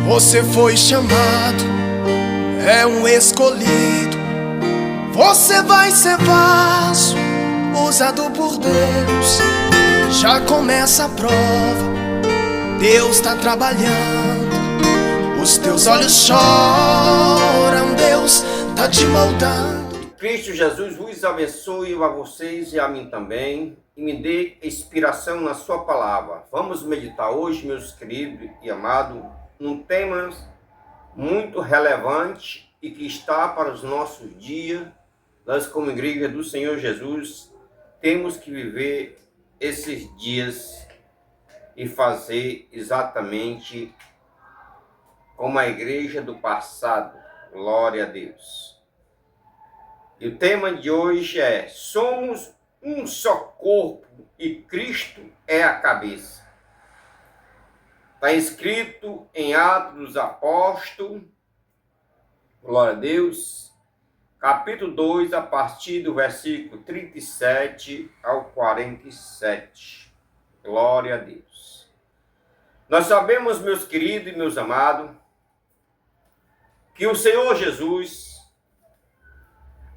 Você foi chamado, é um escolhido. Você vai ser vaso, usado por Deus. Já começa a prova, Deus tá trabalhando. Os teus olhos choram, Deus tá te moldando. Cristo Jesus vos abençoe a vocês e a mim também, e me dê inspiração na sua palavra. Vamos meditar hoje, meus queridos e amados, num tema muito relevante e que está para os nossos dias. Nós, como igreja do Senhor Jesus, temos que viver esses dias e fazer exatamente como a igreja do passado. Glória a Deus. E o tema de hoje é: somos um só corpo e Cristo é a cabeça. Está escrito em Atos dos Apóstolos, glória a Deus, capítulo 2, a partir do versículo 37 ao 47. Glória a Deus. Nós sabemos, meus queridos e meus amados, que o Senhor Jesus,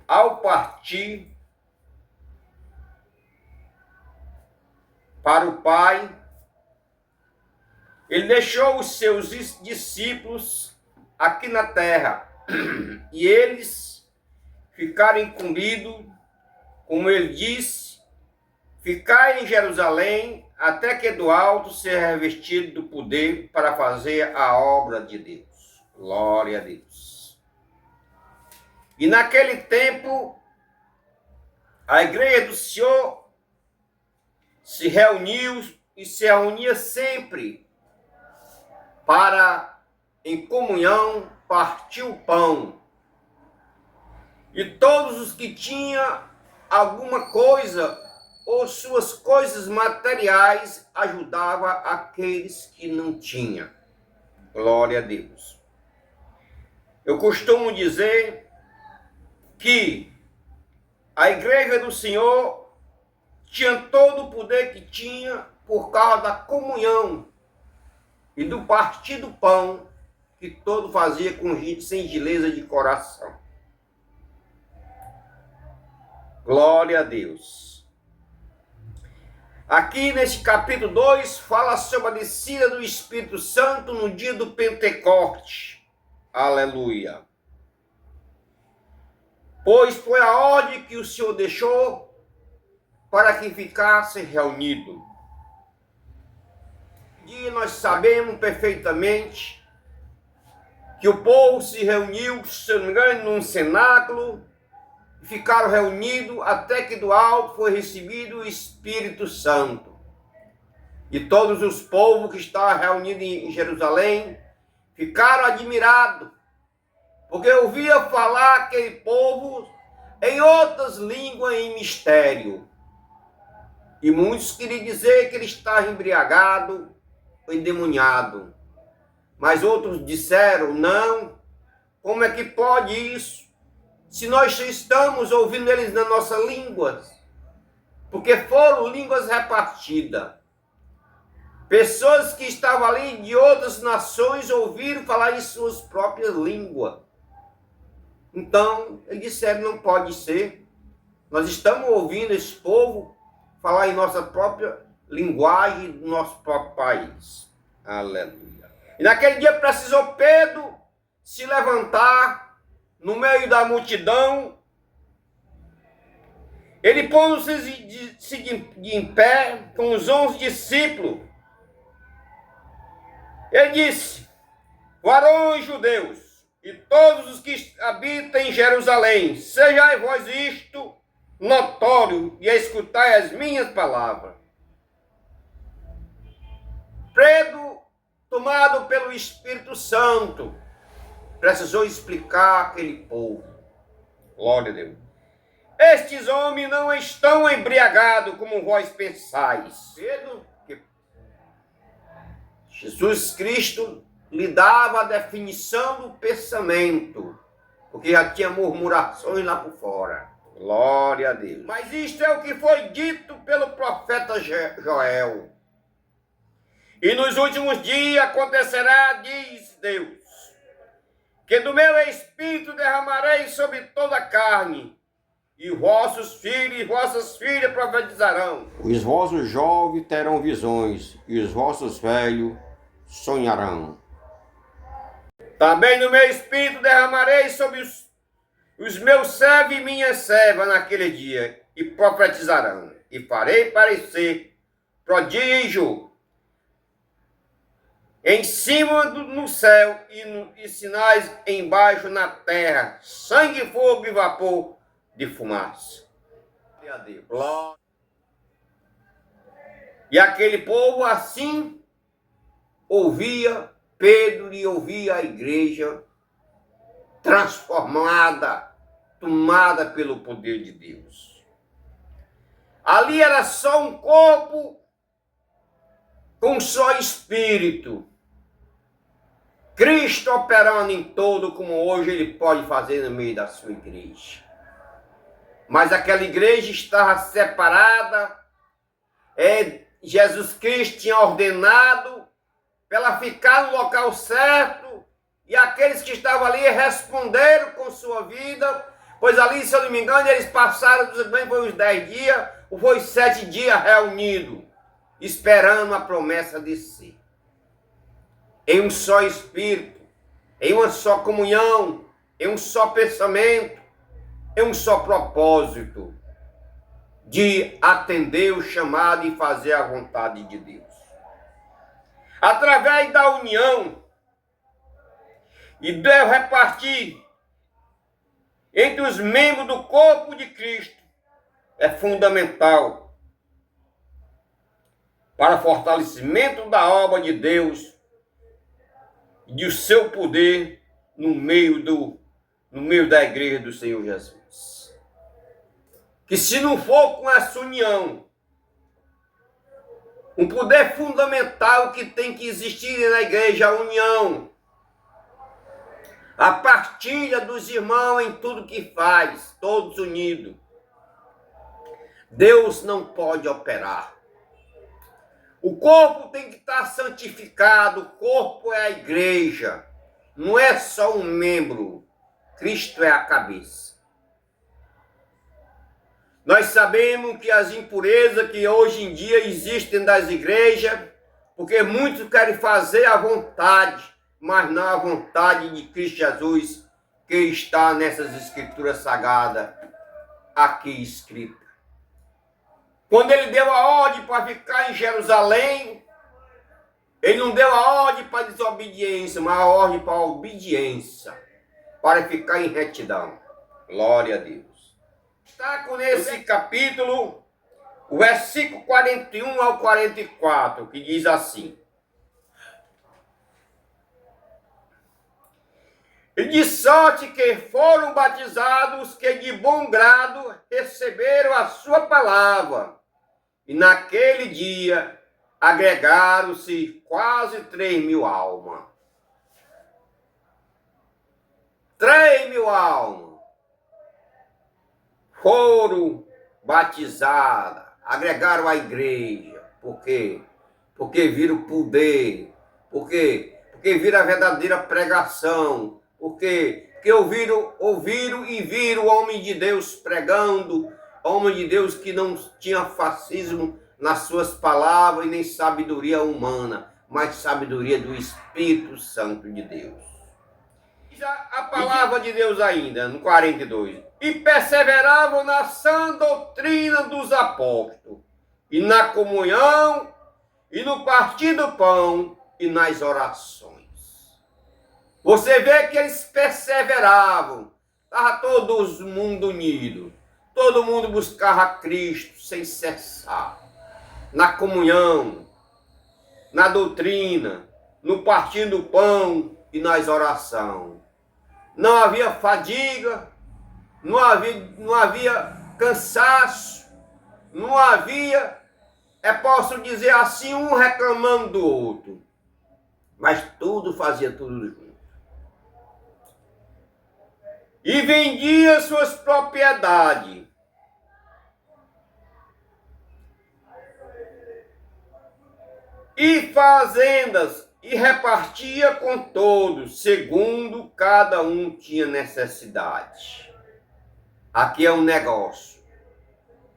ao partir para o Pai, ele deixou os seus discípulos aqui na terra e eles ficaram incumbidos, como ele disse, ficar em Jerusalém até que do alto seja revestido do poder para fazer a obra de Deus. Glória a Deus. E naquele tempo, a igreja do Senhor se reuniu e se reunia sempre para, em comunhão, partir o pão. E todos os que tinham alguma coisa ou suas coisas materiais ajudavam aqueles que não tinham. Glória a Deus. Eu costumo dizer que a igreja do Senhor tinha todo o poder que tinha por causa da comunhão e do partir do pão que todo fazia com gentileza de coração. Glória a Deus. Aqui neste capítulo 2 fala sobre a descida do Espírito Santo no dia do Pentecoste. Aleluia. Pois foi a ordem que o Senhor deixou para que ficasse reunido. E nós sabemos perfeitamente que o povo se reuniu, se não me engano, num cenáculo, e ficaram reunidos até que do alto foi recebido o Espírito Santo. E todos os povos que estavam reunidos em Jerusalém ficaram admirados, porque ouvia falar aquele povo em outras línguas em mistério. E muitos queriam dizer que ele estava embriagado, endemoniado. Mas outros disseram: não, como é que pode isso? Se nós estamos ouvindo eles na nossa língua, porque foram línguas repartidas. Pessoas que estavam ali de outras nações ouviram falar em suas próprias línguas. Então, eles disseram: não pode ser. Nós estamos ouvindo esse povo falar em nossa própria linguagem do nosso próprio país. Aleluia. E naquele dia precisou Pedro se levantar no meio da multidão. Ele pôs-se em pé com os 11 discípulos. Ele disse: varões judeus e todos os que habitam em Jerusalém, sejai vós isto notório e escutai as minhas palavras. Pedro, tomado pelo Espírito Santo, precisou explicar àquele povo. Glória a Deus. Estes homens não estão embriagados como vós pensais. Pedro, que Jesus Cristo lhe dava a definição do pensamento, porque já tinha murmurações lá por fora. Glória a Deus. Mas isto é o que foi dito pelo profeta Joel. E nos últimos dias acontecerá, diz Deus, que do meu espírito derramarei sobre toda a carne, e vossos filhos e vossas filhas profetizarão. Os vossos jovens terão visões, e os vossos velhos sonharão. Também no meu espírito derramarei sobre os meus servos e minhas servas naquele dia, e profetizarão, e farei parecer prodígio em cima no céu e sinais embaixo na terra, sangue, fogo e vapor de fumaça. E aquele povo assim ouvia Pedro e ouvia a igreja transformada, tomada pelo poder de Deus. Ali era só um corpo com um só espírito. Cristo operando em todo, como hoje ele pode fazer no meio da sua igreja. Mas aquela igreja estava separada. Jesus Cristo tinha ordenado para ela ficar no local certo. E aqueles que estavam ali responderam com sua vida. Pois ali, se eu não me engano, eles passaram, foi uns 10 dias, ou foi 7 dias reunidos, esperando a promessa de si. Em um só espírito, em uma só comunhão, em um só pensamento, em um só propósito de atender o chamado e fazer a vontade de Deus. Através da união e do repartir entre os membros do corpo de Cristo é fundamental para o fortalecimento da obra de Deus e do seu poder no meio da igreja do Senhor Jesus. Que se não for com essa união, um poder fundamental que tem que existir na igreja, a união, a partilha dos irmãos em tudo que faz, todos unidos, Deus não pode operar. O corpo tem que estar santificado, o corpo é a igreja, não é só um membro, Cristo é a cabeça. Nós sabemos que as impurezas que hoje em dia existem das igrejas, porque muitos querem fazer a vontade, mas não a vontade de Cristo Jesus, que está nessas escrituras sagradas aqui escritas. Quando ele deu a ordem para ficar em Jerusalém, ele não deu a ordem para desobediência, mas a ordem para a obediência, para ficar em retidão. Glória a Deus. Está nesse capítulo, o versículo 41 ao 44, que diz assim: E de sorte que foram batizados que de bom grado receberam a sua palavra, e naquele dia agregaram-se quase 3.000 almas. 3.000 almas foram batizadas, agregaram à igreja. Por quê? Porque viram o poder. Por quê? Porque viram a verdadeira pregação. Por quê? Porque ouviram e viram o homem de Deus pregando, homem de Deus que não tinha fascismo nas suas palavras e nem sabedoria humana, mas sabedoria do Espírito Santo de Deus. A palavra de Deus ainda, no 42. E perseveravam na sã doutrina dos apóstolos, e na comunhão, e no partir do pão, e nas orações. Você vê que eles perseveravam, estava todo mundo unido, todo mundo buscava Cristo sem cessar, na comunhão, na doutrina, no partir do pão e nas orações. Não havia fadiga, não havia cansaço, não havia, posso dizer assim, um reclamando do outro, mas fazia tudo junto. E vendia suas propriedades. E fazendas, e repartia com todos, segundo cada um tinha necessidade. Aqui é um negócio.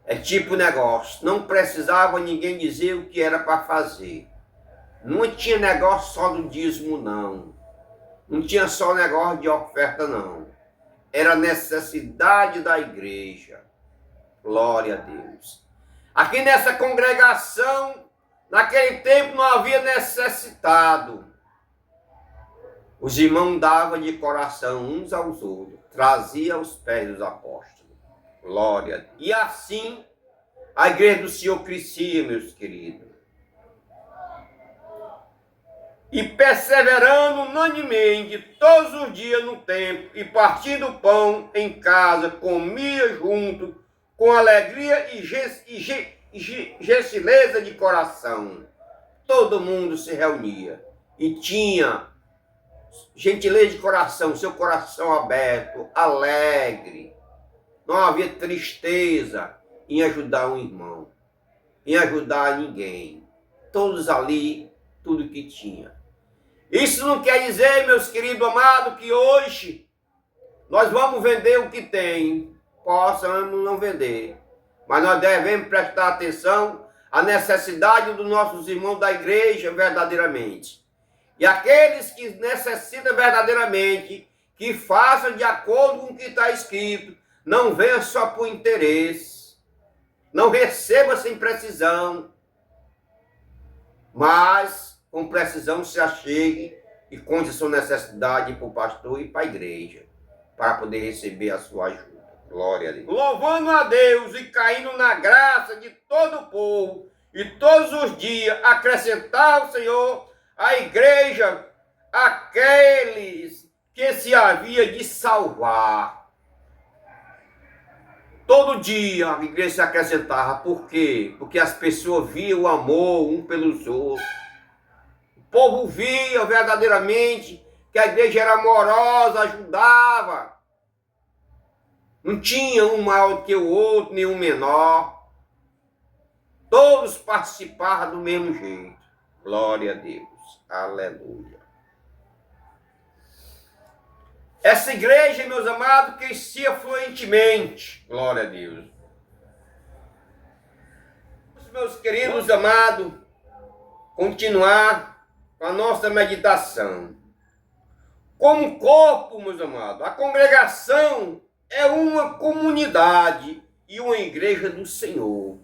É tipo negócio. Não precisava ninguém dizer o que era para fazer. Não tinha negócio só do dízimo, não. Não tinha só negócio de oferta, não. Era necessidade da igreja. Glória a Deus. Aqui nessa congregação, naquele tempo não havia necessitado. Os irmãos davam de coração uns aos outros. Trazia aos pés dos apóstolos. Glória a Deus. E assim, a igreja do Senhor crescia, meus queridos. E perseverando unanimemente todos os dias no templo, e partindo o pão em casa, comia junto, com alegria e gentileza de coração. Todo mundo se reunia e tinha gentileza de coração, seu coração aberto, alegre. Não havia tristeza em ajudar um irmão, em ajudar ninguém. Todos ali, tudo que tinha. Isso não quer dizer, meus queridos amados, que hoje nós vamos vender o que tem. Possamos não vender. Mas nós devemos prestar atenção à necessidade dos nossos irmãos da igreja verdadeiramente. E aqueles que necessitam verdadeiramente, que façam de acordo com o que está escrito. Não venha só por interesse. Não receba sem precisão. Mas com precisão se achegue e conte sua necessidade para o pastor e para a igreja, para poder receber a sua ajuda. Glória a Deus. Louvando a Deus e caindo na graça de todo o povo, e todos os dias acrescentar o Senhor à igreja aqueles que se havia de salvar. Todo dia a igreja se acrescentava. Por quê? Porque as pessoas viam o amor um pelos outros. O povo via verdadeiramente que a igreja era amorosa, ajudava. Não tinha um maior do que o outro, nem um menor. Todos participavam do mesmo jeito. Glória a Deus. Aleluia. Essa igreja, meus amados, crescia fluentemente. Glória a Deus. Meus queridos amados, continuar com a nossa meditação. Como corpo, meus amados, a congregação é uma comunidade e uma igreja do Senhor.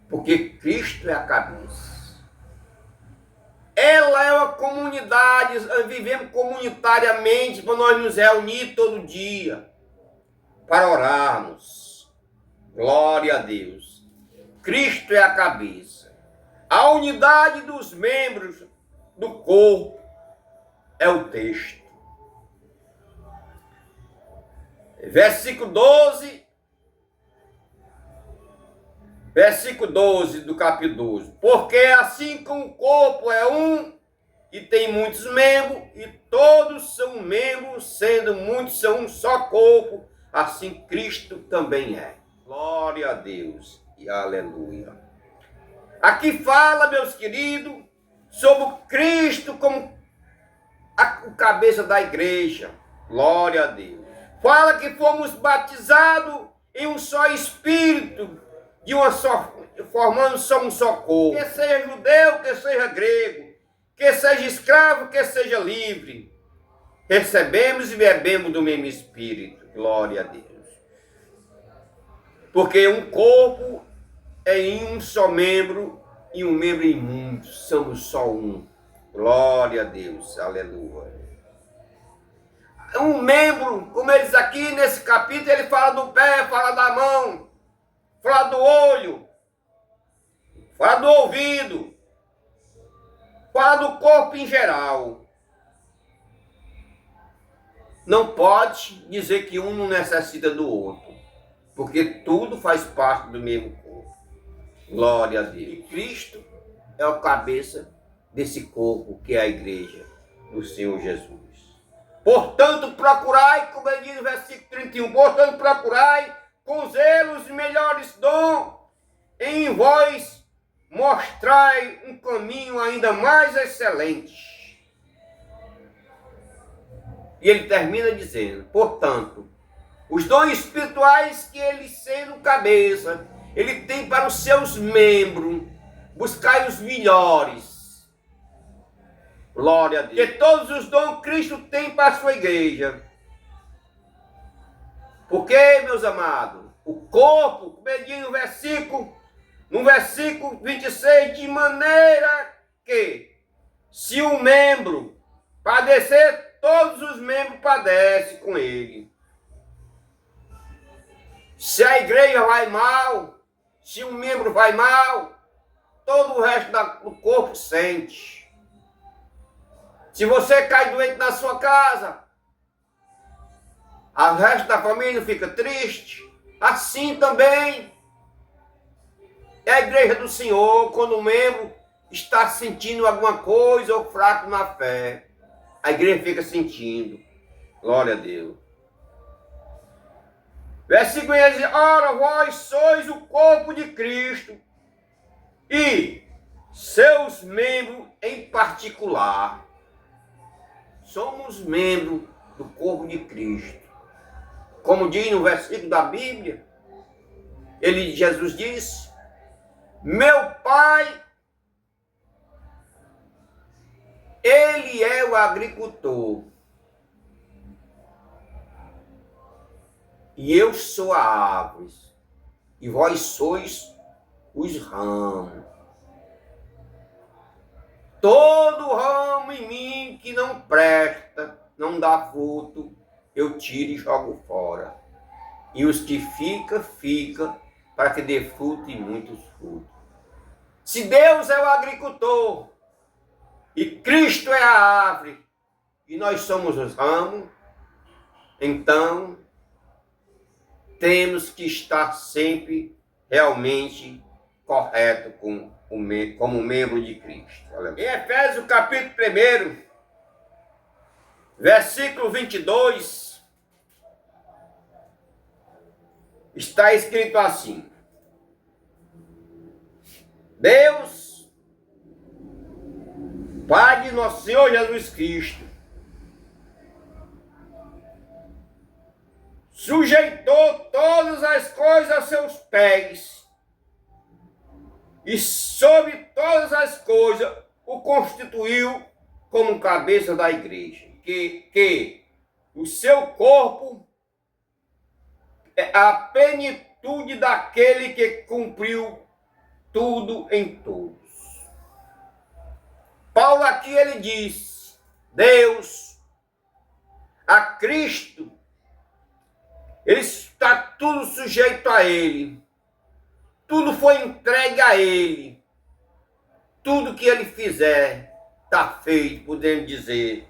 Porque Cristo é a cabeça. Ela é uma comunidade, vivemos comunitariamente para nós nos reunir todo dia, para orarmos. Glória a Deus. Cristo é a cabeça. A unidade dos membros do corpo é o texto. Versículo 12 do capítulo 12. Porque assim como o corpo é um e tem muitos membros, e todos são membros, sendo muitos são um só corpo, assim Cristo também é. Glória a Deus e aleluia. Aqui fala, meus queridos, sobre Cristo como a cabeça da igreja. Glória a Deus. Fala que fomos batizados em um só Espírito, de uma só, formando só um só corpo. Que seja judeu, que seja grego, que seja escravo, que seja livre. Recebemos e bebemos do mesmo Espírito. Glória a Deus. Porque um corpo é em um só membro e um membro em muitos. Somos só um. Glória a Deus. Aleluia. Um membro, como ele diz aqui nesse capítulo, ele fala do pé, fala da mão, fala do olho, fala do ouvido, fala do corpo em geral. Não pode dizer que um não necessita do outro, porque tudo faz parte do mesmo corpo. Glória a Deus. E Cristo é a cabeça desse corpo que é a igreja do Senhor Jesus. Portanto, procurai, como ele diz no versículo 31, portanto, procurai com zelo os melhores dons em vós, mostrai um caminho ainda mais excelente. E ele termina dizendo, portanto, os dons espirituais que ele sendo cabeça, ele tem para os seus membros, buscai os melhores. Glória a Deus. Que todos os dons Cristo tem para a sua igreja. Porque, meus amados, o corpo, como ele diz no versículo 26, de maneira que, se um membro padecer, todos os membros padecem com ele. Se a igreja vai mal, se um membro vai mal, todo o resto do corpo sente. Se você cai doente na sua casa, o resto da família fica triste. Assim também é a igreja do Senhor, quando o membro está sentindo alguma coisa ou fraco na fé. A igreja fica sentindo. Glória a Deus. Versículo 1 diz, ora, vós sois o corpo de Cristo e seus membros em particular. Somos membros do corpo de Cristo. Como diz no versículo da Bíblia, Jesus disse, meu Pai, Ele é o agricultor. E eu sou a árvore, e vós sois os ramos. Todo ramo em mim que não presta, não dá fruto, eu tiro e jogo fora. E os que fica, para que dê fruto e muitos frutos. Se Deus é o agricultor, e Cristo é a árvore, e nós somos os ramos, então temos que estar sempre realmente correto como membro de Cristo. Em Efésios capítulo 1, versículo 22, está escrito assim, Deus, Pai de nosso Senhor Jesus Cristo, sujeitou todas as coisas a seus pés e sobre todas as coisas o constituiu como cabeça da igreja, que o seu corpo é a plenitude daquele que cumpriu tudo em todos. Paulo aqui ele diz, Deus, a Cristo, ele está tudo sujeito a ele. Tudo foi entregue a ele. Tudo que ele fizer está feito, podemos dizer.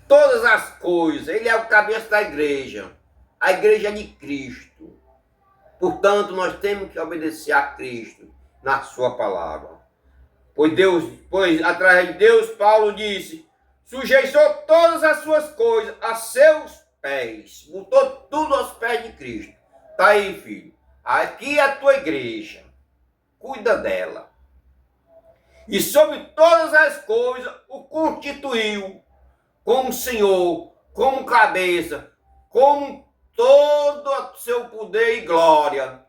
Todas as coisas. Ele é o cabeça da igreja. A igreja é de Cristo. Portanto, nós temos que obedecer a Cristo na sua palavra. Pois através de Deus, Paulo disse, sujeitou todas as suas coisas a seus pés, botou tudo aos pés de Cristo. Tá aí, filho. Aqui é a tua igreja. Cuida dela. E sobre todas as coisas o constituiu como Senhor, como cabeça, como todo o seu poder e glória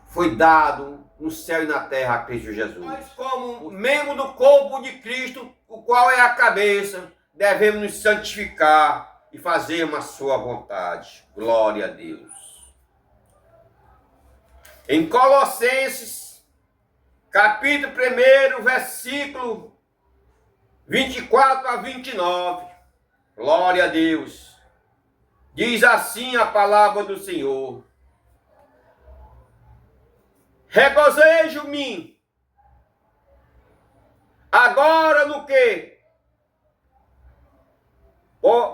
foi dado no céu e na terra a Cristo Jesus. Nós, como membro do corpo de Cristo, o qual é a cabeça, devemos nos santificar e fazermos a sua vontade. Glória a Deus. Em Colossenses, capítulo 1, versículo 24 a 29, glória a Deus, diz assim a palavra do Senhor, regozijo-me agora no que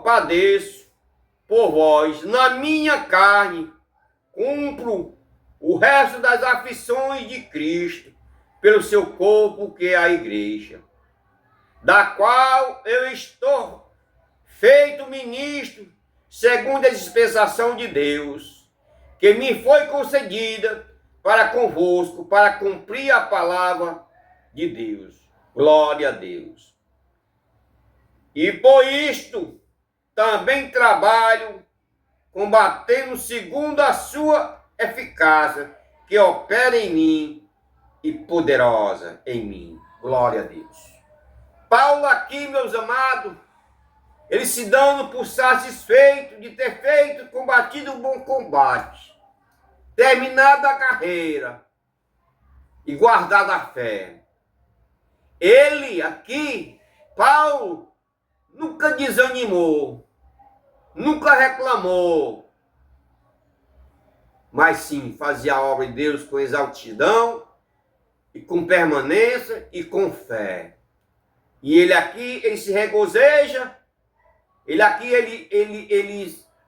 padeço por vós, na minha carne, cumpro o resto das aflições de Cristo, pelo seu corpo que é a igreja, da qual eu estou feito ministro, segundo a dispensação de Deus, que me foi concedida para convosco, para cumprir a palavra de Deus. Glória a Deus. E por isto também trabalho, combatendo segundo a sua eficácia, que opera em mim e poderosa em mim. Glória a Deus. Paulo aqui, meus amados, ele se dando por satisfeito de ter feito, combatido um bom combate, terminado a carreira e guardado a fé. Ele aqui, Paulo, nunca desanimou, nunca reclamou, mas sim fazia a obra de Deus com exaltidão e com permanência e com fé. E ele aqui, ele se regozija, ele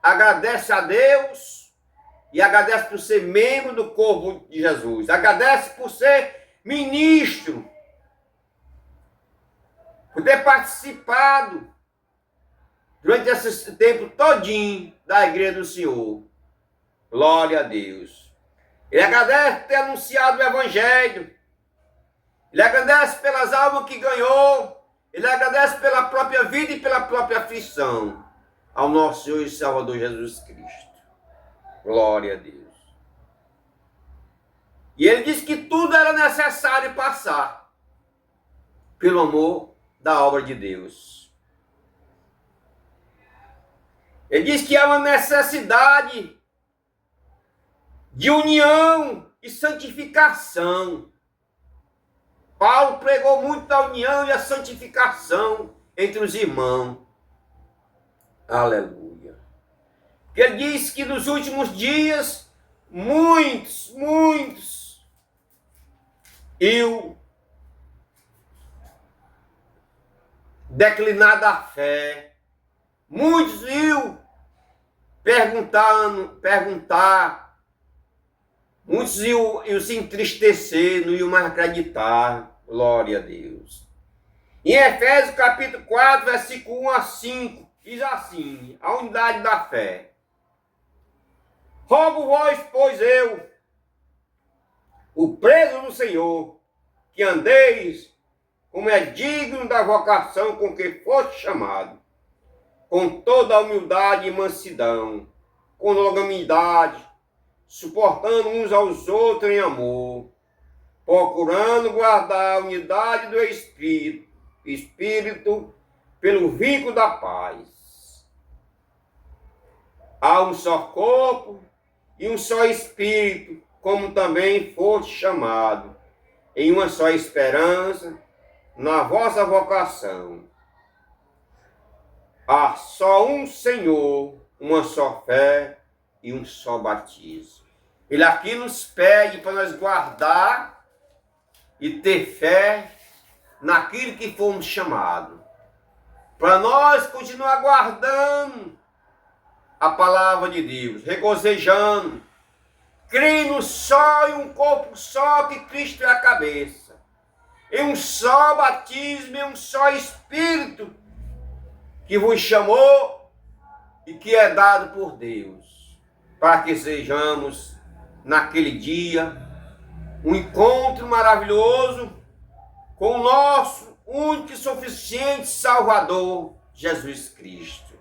agradece a Deus e agradece por ser membro do corpo de Jesus, agradece por ser ministro, por ter participado durante esse tempo todinho da igreja do Senhor. Glória a Deus. Ele agradece por ter anunciado o evangelho. Ele agradece pelas almas que ganhou. Ele agradece pela própria vida e pela própria aflição ao nosso Senhor e Salvador Jesus Cristo. Glória a Deus. E ele disse que tudo era necessário passar pelo amor da obra de Deus. Ele diz que há uma necessidade de união e santificação. Paulo pregou muito a união e a santificação entre os irmãos. Aleluia. Porque ele diz que nos últimos dias, muitos iam declinar da fé. Muitos iam perguntar, muitos iam se entristecer, não iam mais acreditar. Glória a Deus. Em Efésios capítulo 4, versículo 1 a 5, diz assim, a unidade da fé. Rogo-vos, pois eu, o preso do Senhor, que andeis como é digno da vocação com que foste chamado, com toda a humildade e mansidão, com longanimidade, suportando uns aos outros em amor, procurando guardar a unidade do Espírito pelo vínculo da paz. Há um só corpo e um só Espírito, como também foste chamado, em uma só esperança, na vossa vocação. Há só um Senhor, uma só fé e um só batismo. Ele aqui nos pede para nós guardar e ter fé naquilo que fomos chamados. Para nós continuar guardando a palavra de Deus, regozijando, crendo só em um corpo só, que Cristo é a cabeça, em um só batismo, em um só Espírito que vos chamou e que é dado por Deus, para que sejamos naquele dia um encontro maravilhoso com o nosso único e suficiente Salvador, Jesus Cristo.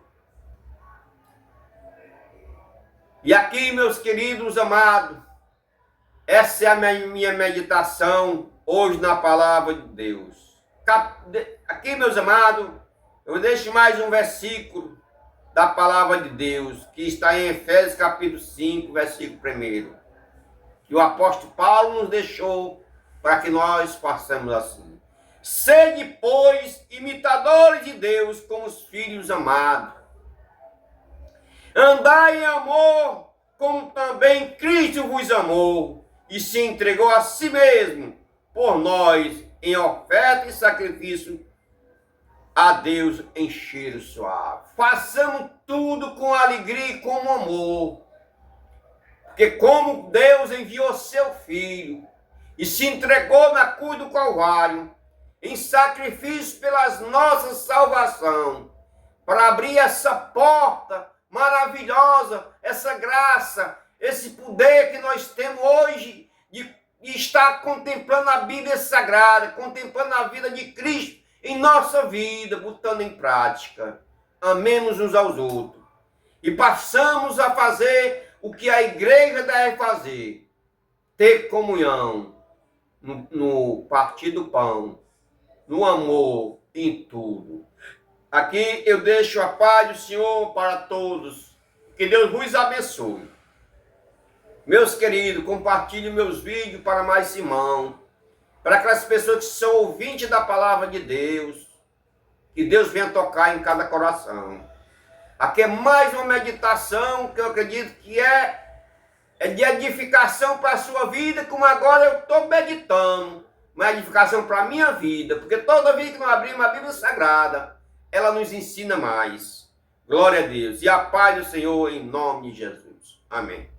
E aqui, meus queridos amados, essa é a minha meditação hoje na palavra de Deus. Aqui, meus amados, eu deixo mais um versículo da palavra de Deus, que está em Efésios capítulo 5, versículo 1, que o apóstolo Paulo nos deixou para que nós façamos assim. Sede, pois, imitadores de Deus como os filhos amados. Andai em amor, como também Cristo vos amou, e se entregou a si mesmo por nós, em oferta e sacrifício a Deus em cheiro suave. Façamos tudo com alegria e com amor, porque como Deus enviou seu Filho e se entregou na cruz do Calvário em sacrifício pelas nossas salvação, para abrir essa porta maravilhosa, essa graça, esse poder que nós temos hoje de estar contemplando a Bíblia Sagrada, contemplando a vida de Cristo em nossa vida, botando em prática. Amemos uns aos outros. E passamos a fazer o que a igreja deve fazer. Ter comunhão no partir do pão, no amor, em tudo. Aqui eu deixo a paz do Senhor para todos. Que Deus vos abençoe. Meus queridos, compartilhem meus vídeos para mais irmãos. Para aquelas pessoas que são ouvintes da palavra de Deus. Que Deus venha tocar em cada coração. Aqui é mais uma meditação que eu acredito que é de edificação para a sua vida, como agora eu estou meditando. Uma edificação para a minha vida. Porque toda vez que nós abrimos a Bíblia Sagrada, ela nos ensina mais. Glória a Deus. E a paz do Senhor em nome de Jesus. Amém.